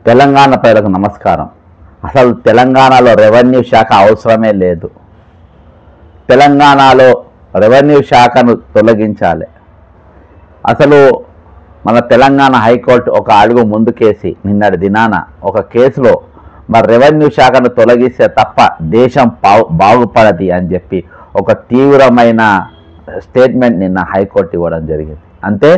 తెలంగాణ ప్రజలకు నమస్కారం. అసలు తెలంగాణలో రెవెన్యూ శాఖ అవసరమే లేదు. తెలంగాణలో రెవెన్యూ శాఖను తొలగించాలి. అసలు మన తెలంగాణ హైకోర్టు ఒక అడుగు ముందుకేసి నిన్నటి దినాన ఒక కేసులో మరి రెవెన్యూ శాఖను తొలగిస్తే తప్ప దేశం బాగుపడది అని చెప్పి ఒక తీవ్రమైన స్టేట్మెంట్ నిన్న హైకోర్టు ఇవ్వడం జరిగింది. అంటే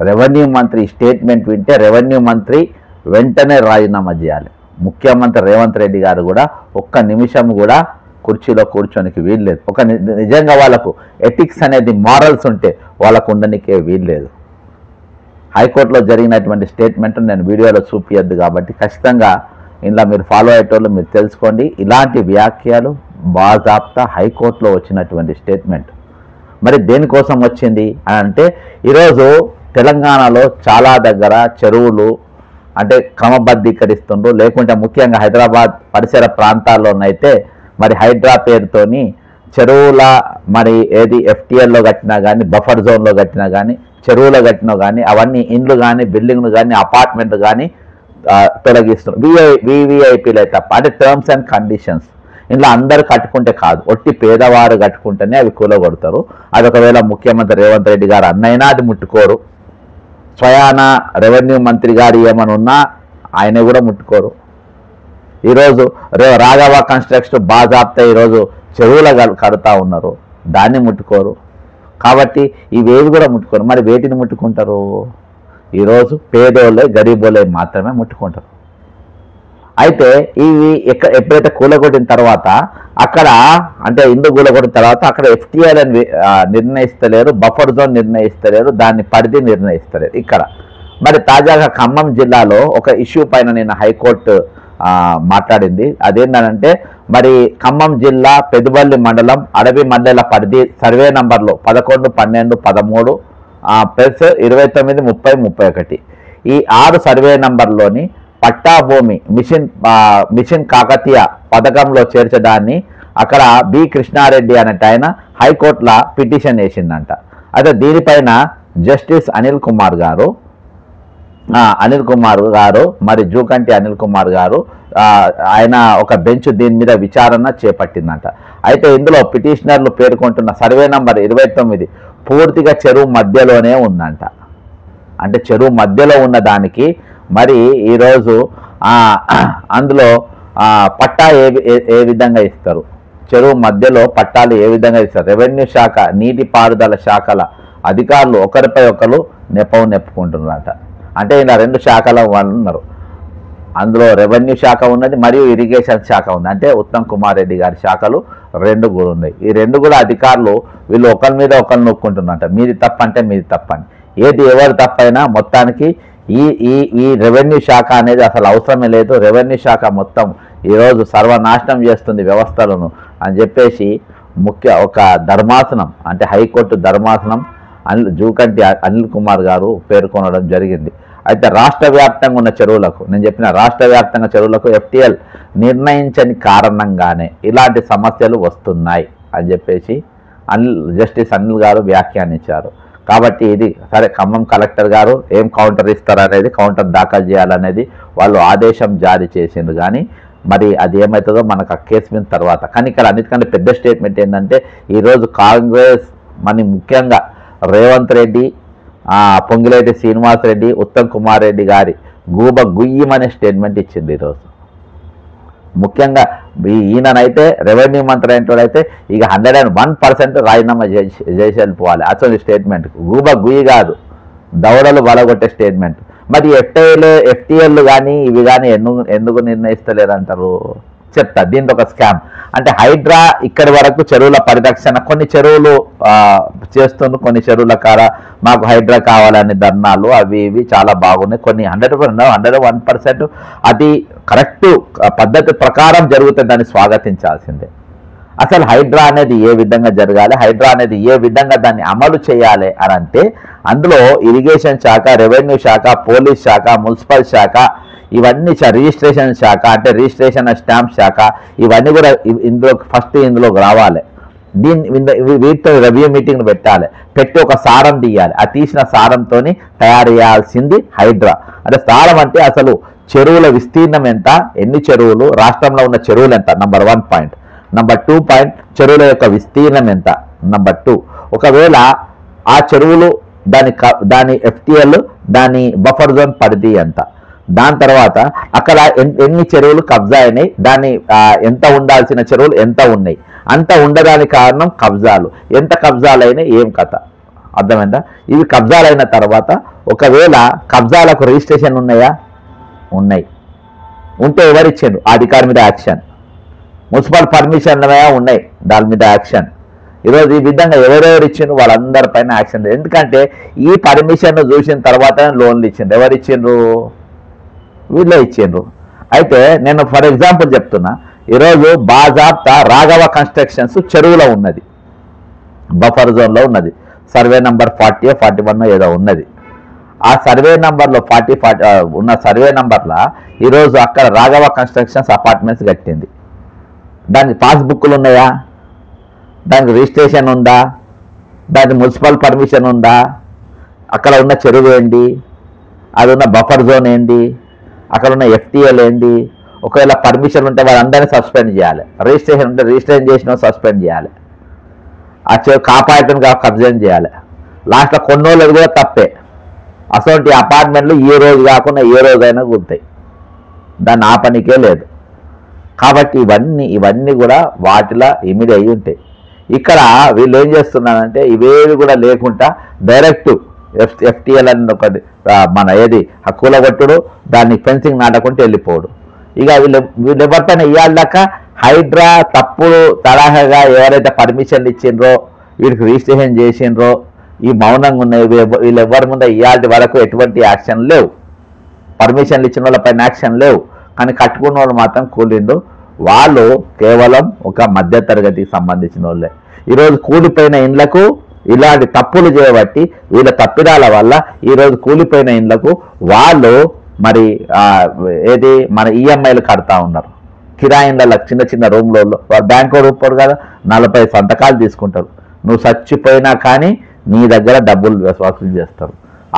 రెవెన్యూ మంత్రి స్టేట్మెంట్ వింటే రెవెన్యూ మంత్రి వెంటనే రాజీనామా చేయాలి. ముఖ్యమంత్రి రేవంత్ రెడ్డి గారు కూడా ఒక్క నిమిషం కూడా కుర్చీలో కూర్చోనికి వీల్లేదు. నిజంగా వాళ్ళకు ఎథిక్స్ అనేది మారల్స్ ఉంటే వాళ్ళకు ఉండనికే వీల్లేదు. హైకోర్టులో జరిగినటువంటి స్టేట్మెంట్ నేను వీడియోలో చూపించద్దు కాబట్టి ఖచ్చితంగా ఇలా మీరు ఫాలో అయ్యేటోళ్ళు మీరు తెలుసుకోండి. ఇలాంటి వ్యాఖ్యలు బాజాప్తా హైకోర్టులో వచ్చినటువంటి స్టేట్మెంట్. మరి దేనికోసం వచ్చింది అని అంటే ఈరోజు తెలంగాణలో చాలా దగ్గర చెరువులు అంటే క్రమబద్ధీకరిస్తుండ్రు. లేకుంటే ముఖ్యంగా హైదరాబాద్ పరిసర ప్రాంతాల్లోనైతే మరి హైడ్రా పేరుతోని చెరువుల మరి ఏది ఎఫ్టీఎల్లో కట్టినా కానీ బఫర్ జోన్లో కట్టినా కానీ చెరువులో కట్టినా కానీ అవన్నీ ఇండ్లు కానీ బిల్డింగ్లు కానీ అపార్ట్మెంట్లు కానీ తొలగిస్తున్నారు. వివిఐపీలే తప్ప అంటే టర్మ్స్ అండ్ కండిషన్స్ ఇంట్లో అందరు కట్టుకుంటే కాదు, ఒట్టి పేదవారు కట్టుకుంటేనే అవి కూలగొడతారు. అది ఒకవేళ ముఖ్యమంత్రి రేవంత్ రెడ్డి గారు అన్నైనా అది ముట్టుకోరు. స్వయాన రెవెన్యూ మంత్రి గారు ఏమని ఉన్నా ఆయన కూడా ముట్టుకోరు. ఈరోజు రాఘవ కన్స్ట్రక్షన్ బాజాప్తా ఈరోజు చెరువుల కడుతూ ఉన్నారు, దాన్ని ముట్టుకోరు. కాబట్టి ఇవేవి కూడా ముట్టుకోరు. మరి వేటిని ముట్టుకుంటారు? ఈరోజు పేదోళ్ళే గరీబోళ్ళే మాత్రమే ముట్టుకుంటారు. అయితే ఇవి ఎప్పుడైతే కూలగొట్టిన తర్వాత అక్కడ అంటే ఇందు కూలగొట్టిన తర్వాత అక్కడ ఎఫ్టీఎల్ అని నిర్ణయిస్తలేరు, బఫర్ జోన్ నిర్ణయిస్తలేరు, దాన్ని పరిధి నిర్ణయిస్తలేరు. ఇక్కడ మరి తాజాగా ఖమ్మం జిల్లాలో ఒక ఇష్యూ పైన నేను హైకోర్టు మాట్లాడింది. అదేంటంటే మరి ఖమ్మం జిల్లా పెదుబల్లి మండలం అడవి మండల పరిధి సర్వే నంబర్లో 11, 12, 13 ప్లస్ 29, 30, 31 ఈ 6 సర్వే నంబర్లోని పట్టా భూమి మిషన్ కాకతీయ పథకంలో చేర్చడాన్ని అక్కడ బి కృష్ణారెడ్డి అనేట ఆయన హైకోర్టులో పిటిషన్ వేసిందంట. అయితే దీనిపైన జస్టిస్ అనిల్ కుమార్ గారు మరి జూకంటి అనిల్ కుమార్ గారు ఆయన ఒక బెంచ్ దీని మీద విచారణ చేపట్టిందంట. అయితే ఇందులో పిటిషనర్లు పేర్కొంటున్న సర్వే నంబర్ 29 పూర్తిగా చెరువు మధ్యలోనే ఉందంట. అంటే చెరువు మధ్యలో ఉన్న దానికి మరి ఈరోజు అందులో పట్టా ఏ విధంగా ఇస్తారు? చెరువు మధ్యలో పట్టాలు ఏ విధంగా ఇస్తారు? రెవెన్యూ శాఖ నీటిపారుదల శాఖల అధికారులు ఒకరిపై ఒకరు నెప్పుకుంటున్నారట. అంటే ఇలా 2 శాఖల వాళ్ళు ఉన్నారు. అందులో రెవెన్యూ శాఖ ఉన్నది మరియు ఇరిగేషన్ శాఖ ఉంది. అంటే ఉత్తమ్ కుమార్ రెడ్డి గారి శాఖలు 2 కూడా ఉన్నాయి. ఈ 2 కూడా అధికారులు వీళ్ళు ఒకరి మీద ఒకరు నొక్కుంటున్నట. మీది తప్పంటే మీది తప్పని. ఏది ఎవరు తప్పైనా మొత్తానికి ఈ రెవెన్యూ శాఖ అనేది అసలు అవసరమే లేదు. రెవెన్యూ శాఖ మొత్తం ఈరోజు సర్వనాశనం చేస్తుంది వ్యవస్థలను అని చెప్పేసి ఒక ధర్మాసనం అంటే హైకోర్టు ధర్మాసనం జూకంటి అనిల్ కుమార్ గారు పేర్కొనడం జరిగింది. అయితే రాష్ట్ర వ్యాప్తంగా ఉన్న చెరువులకు నేను చెప్పిన రాష్ట్ర వ్యాప్తంగా చెరువులకు ఎఫ్టీఎల్ నిర్ణయించని కారణంగానే ఇలాంటి సమస్యలు వస్తున్నాయి అని చెప్పేసి జస్టిస్ అనిల్ గారు వ్యాఖ్యానించారు. కాబట్టి ఇది సరే ఖమ్మం కలెక్టర్ గారు ఏం కౌంటర్ ఇస్తారనేది కౌంటర్ దాఖలు చేయాలనేది వాళ్ళు ఆదేశం జారీ చేసిండ్రు. కానీ మరి అది ఏమవుతుందో మనకు ఆ కేసు మీద తర్వాత. కానీ ఇక్కడ అన్నిటికంటే పెద్ద స్టేట్మెంట్ ఏంటంటే ఈరోజు కాంగ్రెస్ మరి ముఖ్యంగా రేవంత్ రెడ్డి, పొంగిలేటి శ్రీనివాసరెడ్డి, ఉత్తమ్ కుమార్ రెడ్డి గారి గుయ్యమనే స్టేట్మెంట్ ఇచ్చింది ఈరోజు. ముఖ్యంగా ఈయననైతే రెవెన్యూ మంత్రి అయినట్లయితే ఇక 101% రాజీనామా చేసి వెళ్ళిపోవాలి. అసలు స్టేట్మెంట్ గుయ్యి కాదు, దౌడలు బలగొట్టే స్టేట్మెంట్. మరి ఎఫ్టీఎల్ కానీ ఇవి కానీ ఎందుకు నిర్ణయిస్తలేరంటారు? చెప్తా. దీంతో ఒక స్కామ్ అంటే హైడ్రా ఇక్కడి వరకు చెరువుల పరిరక్షణ కొన్ని చెరువులు చేస్తున్నారు. కొన్ని చెరువుల కాడ మాకు హైడ్రా కావాలని ధర్నాలు అవి ఇవి చాలా బాగున్నాయి. కొన్ని 101% అది కరెక్ట్ పద్ధతి ప్రకారం జరుగుతుంది, దాన్ని స్వాగతించాల్సిందే. అసలు హైడ్రా అనేది ఏ విధంగా జరగాలి, హైడ్రా అనేది ఏ విధంగా దాన్ని అమలు చేయాలి అని అంటే అందులో ఇరిగేషన్ శాఖ, రెవెన్యూ శాఖ, పోలీస్ శాఖ, మున్సిపల్ శాఖ, ఇవన్నీ రిజిస్ట్రేషన్ శాఖ అంటే రిజిస్ట్రేషన్ స్టాంప్ శాఖ, ఇవన్నీ కూడా ఇందులోకి రావాలి. వీటితో రివ్యూ మీటింగ్ పెట్టి ఒక సారం తీయాలి. ఆ తీసిన సారంతో తయారు చేయాల్సింది హైడ్రా. అంటే సారం అంటే అసలు చెరువుల విస్తీర్ణం ఎంత, ఎన్ని చెరువులు, రాష్ట్రంలో ఉన్న చెరువులు ఎంత, నంబర్ 1 పాయింట్. నంబర్ 2 పాయింట్, చెరువుల యొక్క విస్తీర్ణం ఎంత, నంబర్ 2. ఒకవేళ ఆ చెరువులు దాని FTL, దాని బఫర్ జోన్ పరిధి ఎంత, దాని తర్వాత అక్కడ ఎన్ని చెరువులు కబ్జా అయినాయి, దాని ఎంత ఉండాల్సిన చెరువులు ఎంత ఉన్నాయి, అంత ఉండడానికి కారణం కబ్జాలు, ఎంత కబ్జాలు అయినాయి, ఏం కథ, అర్థమైందా? ఇవి కబ్జాలు అయిన తర్వాత ఒకవేళ కబ్జాలకు రిజిస్ట్రేషన్ ఉన్నాయా, ఉన్నాయి, ఉంటే ఎవరిచ్చిండు, ఆ అధికారి మీద యాక్షన్. మున్సిపల్ పర్మిషన్ ఉన్నాయి, దాని మీద యాక్షన్. ఈరోజు ఈ విధంగా ఎవరెవరు ఇచ్చిండ్రు వాళ్ళందరిపైన యాక్షన్. ఎందుకంటే ఈ పర్మిషన్ చూసిన తర్వాత లోన్లు ఇచ్చిండ్రు. ఎవరు ఇచ్చిండ్రు, వీళ్ళే ఇచ్చిండ్రు. అయితే నేను ఫర్ ఎగ్జాంపుల్ చెప్తున్నా, ఈరోజు బాజాబ్తా రాఘవ కన్స్ట్రక్షన్స్ చెరువులో ఉన్నది, బఫర్ జోన్లో ఉన్నది, సర్వే నంబర్ 40 41 ఏదో ఉన్నది. ఆ సర్వే నంబర్లో 40 ఉన్న సర్వే నంబర్లో ఈరోజు అక్కడ రాఘవ కన్స్ట్రక్షన్స్ అపార్ట్మెంట్స్ కట్టింది. దానికి పాస్బుక్లు ఉన్నాయా, దానికి రిజిస్ట్రేషన్ ఉందా, దానికి మున్సిపల్ పర్మిషన్ ఉందా, అక్కడ ఉన్న చెరువు ఏంటి, అది ఉన్న బఫర్ జోన్ ఏంటి, అక్కడ ఉన్న FTL ఏంటి, ఒకవేళ పర్మిషన్ ఉంటే వాళ్ళందరినీ సస్పెండ్ చేయాలి, రిజిస్ట్రేషన్ ఉంటే రిజిస్ట్రేషన్ చేసిన సస్పెండ్ చేయాలి, ఆ చెరువు కాపాడటం కబ్జా చేయాలి. లాస్ట్లో కొన్నోళ్ళది కూడా తప్పే. అసలు అపార్ట్మెంట్లు ఏ రోజు కాకుండా ఏ రోజైనా కూర్తాయి, దాన్ని ఆపనికే లేదు. కాబట్టి ఇవన్నీ కూడా వాటిలో ఇమిడి అయి ఉంటాయి. ఇక్కడ వీళ్ళు ఏం చేస్తున్నారంటే ఇవేవి కూడా లేకుండా డైరెక్ట్ FTL అని ఒకటి మన ఏది కూలగొట్టుడు, దాన్ని ఫెన్సింగ్ నాటకుంటే వెళ్ళిపోవడు. ఇక వీళ్ళు ఎవరిపైన ఇవ్వాలక హైడ్రా తప్పుడు తరహాగా ఎవరైతే పర్మిషన్లు ఇచ్చిండ్రో, వీడికి రిజిస్ట్రేషన్ చేసిండ్రో, ఈ మౌనంగా ఉన్నాయి, వీళ్ళు ఎవరి ముందు ఇవాళ వరకు ఎటువంటి యాక్షన్ లేవు. పర్మిషన్లు ఇచ్చిన వాళ్ళపైన యాక్షన్ లేవు, కానీ కట్టుకున్న వాళ్ళు మాత్రం కూలిండు. వాళ్ళు కేవలం ఒక మధ్యతరగతికి సంబంధించిన వాళ్ళే. ఈరోజు కూలిపోయిన ఇండ్లకు ఇలాంటి తప్పులు చేయబట్టి వీళ్ళ తప్పిదాల వల్ల ఈరోజు కూలిపోయిన ఇండ్లకు వాళ్ళు మరి ఏది మన EMIలు కడతా ఉన్నారు. కిరాయిన్ల చిన్న చిన్న రూమ్లో వాళ్ళు బ్యాంకు రూపారు కదా, 40 సంతకాలు తీసుకుంటారు. నువ్వు చచ్చిపోయినా కానీ నీ దగ్గర డబ్బులు వసూలు చేస్తారు.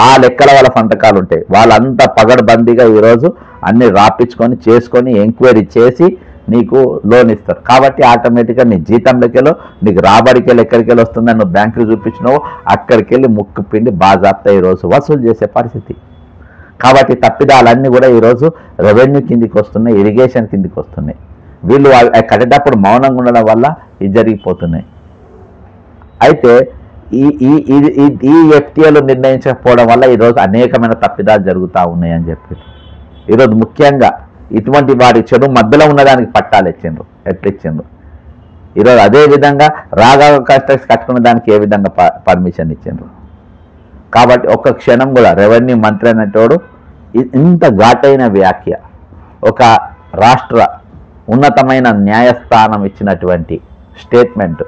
ఆ లెక్కల వాళ్ళ సంతకాలు ఉంటాయి. వాళ్ళంతా పగడబందీగా ఈరోజు అన్ని రాపించుకొని చేసుకొని ఎంక్వైరీ చేసి నీకు లోన్ ఇస్తారు. కాబట్టి ఆటోమేటిక్గా నీ జీతంలోకెళ్ళో నీకు రాబడికెళ్ళి ఎక్కడికెళ్ళి వస్తుందని నువ్వు బ్యాంకులు చూపించినావు, అక్కడికి వెళ్ళి ముక్కు పిండి బాజాప్తా ఈరోజు వసూలు చేసే పరిస్థితి. కాబట్టి తప్పిదాలన్నీ కూడా ఈరోజు రెవెన్యూ కిందికి వస్తున్నాయి, ఇరిగేషన్ కిందికి వస్తున్నాయి. వీళ్ళు కట్టేటప్పుడు మౌనంగా ఉండడం వల్ల ఇది జరిగిపోతున్నాయి. అయితే ఈ FTL నిర్ణయించకపోవడం వల్ల ఈరోజు అనేకమైన తప్పిదాలు జరుగుతూ ఉన్నాయని చెప్పి ఈరోజు ముఖ్యంగా ఇటువంటి వారి చెడు మధ్యలో ఉన్నదానికి పట్టాలు ఇచ్చిండ్రు, ఎట్లా ఇచ్చిండ్రు. ఈరోజు అదేవిధంగా రాఘవ కన్స్ట్రక్ట్స్ కట్టుకున్న దానికి ఏ విధంగా పర్మిషన్ ఇచ్చిండ్రు. కాబట్టి ఒక్క క్షణం కూడా రెవెన్యూ మంత్రి అనేటోడు ఇంత ఘాటైన వ్యాఖ్య, ఒక రాష్ట్ర ఉన్నతమైన న్యాయస్థానం ఇచ్చినటువంటి స్టేట్మెంట్,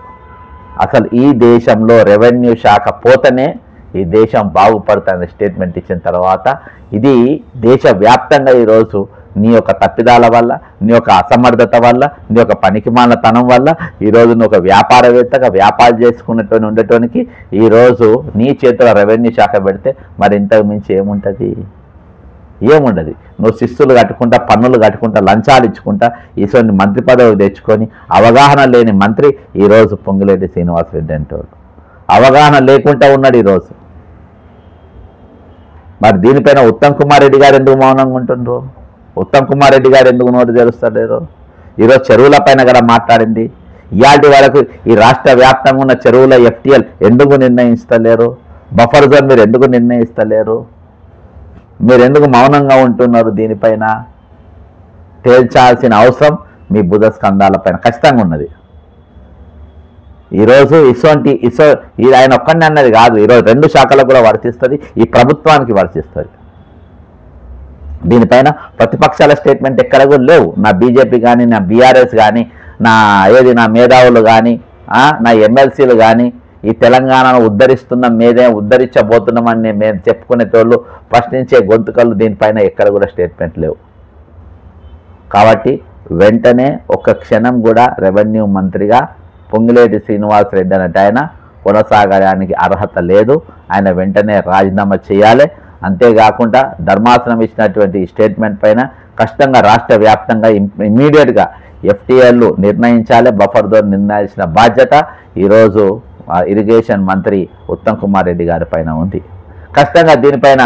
అసలు ఈ దేశంలో రెవెన్యూ శాఖ పోతనే ఈ దేశం బాగుపడుతున్న స్టేట్మెంట్ ఇచ్చిన తర్వాత ఇది దేశవ్యాప్తంగా ఈరోజు నీ యొక్క తప్పిదాల వల్ల, నీ యొక్క అసమర్థత వల్ల, నీ యొక్క పనికిమాలినతనం వల్ల ఈరోజు నువ్వు ఒక వ్యాపారవేత్తగా వ్యాపారం చేసుకున్నటువంటి ఉండేటానికి ఈరోజు నీ చేతిలో రెవెన్యూ శాఖ పెడితే మరి ఇంతకు మించి ఏముంటుంది, ఏముండదు. నువ్వు శిస్తులు కట్టుకుంటా, పన్నులు కట్టుకుంటా, లంచాలు ఇచ్చుకుంటా ఈశ్వరుని మంత్రి పదవి తెచ్చుకొని అవగాహన లేని మంత్రి ఈరోజు పొంగులేటి శ్రీనివాసరెడ్డి అంటాడు. అవగాహన లేకుండా ఉన్నాడు ఈరోజు. మరి దీనిపైన ఉత్తమ్ కుమార్ రెడ్డి గారు ఎందుకు మౌనంగా ఉంటుండ్రు? ఉత్తమ్ కుమార్ రెడ్డి గారు ఎందుకు నోటు తెరుస్తలేరు? ఈరోజు చెరువుల పైన కూడా మాట్లాడింది. ఇవాటి వరకు ఈ రాష్ట్ర వ్యాప్తంగా ఉన్న చెరువుల FTL ఎందుకు నిర్ణయిస్తలేరు? బఫర్ జోన్ మీరు ఎందుకు నిర్ణయిస్తలేరు? మీరు ఎందుకు మౌనంగా ఉంటున్నారు? దీనిపైన తేల్చాల్సిన అవసరం మీ బుధ స్కంధాలపైన ఖచ్చితంగా ఉన్నది. ఈరోజు ఇది ఆయన ఒక్కడిని అన్నది కాదు, ఈరోజు 2 శాఖలకు కూడా వర్తిస్తుంది, ఈ ప్రభుత్వానికి వర్తిస్తుంది. దీనిపైన ప్రతిపక్షాల స్టేట్మెంట్ ఎక్కడ కూడా లేవు. నా బీజేపీ కానీ, నా BRS కానీ, నా మేధావులు కానీ, నా MLCలు కానీ ఈ తెలంగాణను ఉద్ధరించబోతున్నామని మేము చెప్పుకునేటోళ్ళు ప్రశ్నించే గొంతుకలు దీనిపైన ఎక్కడ కూడా స్టేట్మెంట్ లేవు. కాబట్టి వెంటనే ఒక్క క్షణం కూడా రెవెన్యూ మంత్రిగా పొంగులేటి శ్రీనివాసరెడ్డి అనేట ఆయన కొనసాగడానికి అర్హత లేదు. ఆయన వెంటనే రాజీనామా చేయాలి. అంతేకాకుండా ధర్మాసనం ఇచ్చినటువంటి స్టేట్మెంట్ పైన కష్టంగా రాష్ట్ర వ్యాప్తంగా ఇమీడియట్గా ఎఫ్టీఎల్లు నిర్ణయించాలి, బఫర్ జోన్ నిర్ణయించిన బాధ్యత ఈరోజు ఇరిగేషన్ మంత్రి ఉత్తమ్ కుమార్ రెడ్డి గారి పైన ఉంది. ఖచ్చితంగా దీనిపైన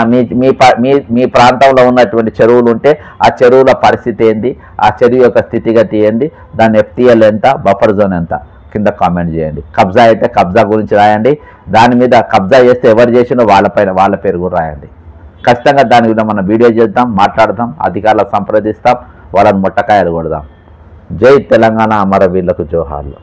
మీ ప్రాంతంలో ఉన్నటువంటి చెరువులు ఉంటే ఆ చెరువుల పరిస్థితి ఏంది, ఆ చెరువు యొక్క స్థితిగతి ఏంది, దాని ఎఫ్టీఎల్ ఎంత, బఫర్ జోన్ ఎంత కింద కామెంట్ చేయండి. కబ్జా అయితే కబ్జా గురించి రాయండి, దాని మీద కబ్జా చేస్తే ఎవరు చేసినో వాళ్ళ పేరు కూడా రాయండి. ఖచ్చితంగా దాని మీద మనం వీడియో చేద్దాం, మాట్లాడదాం, అధికారులకు సంప్రదిస్తాం, వాళ్ళని ముట్టకాయలు కొడదాం. జై తెలంగాణ, అమరవీరులకు జోహార్లు.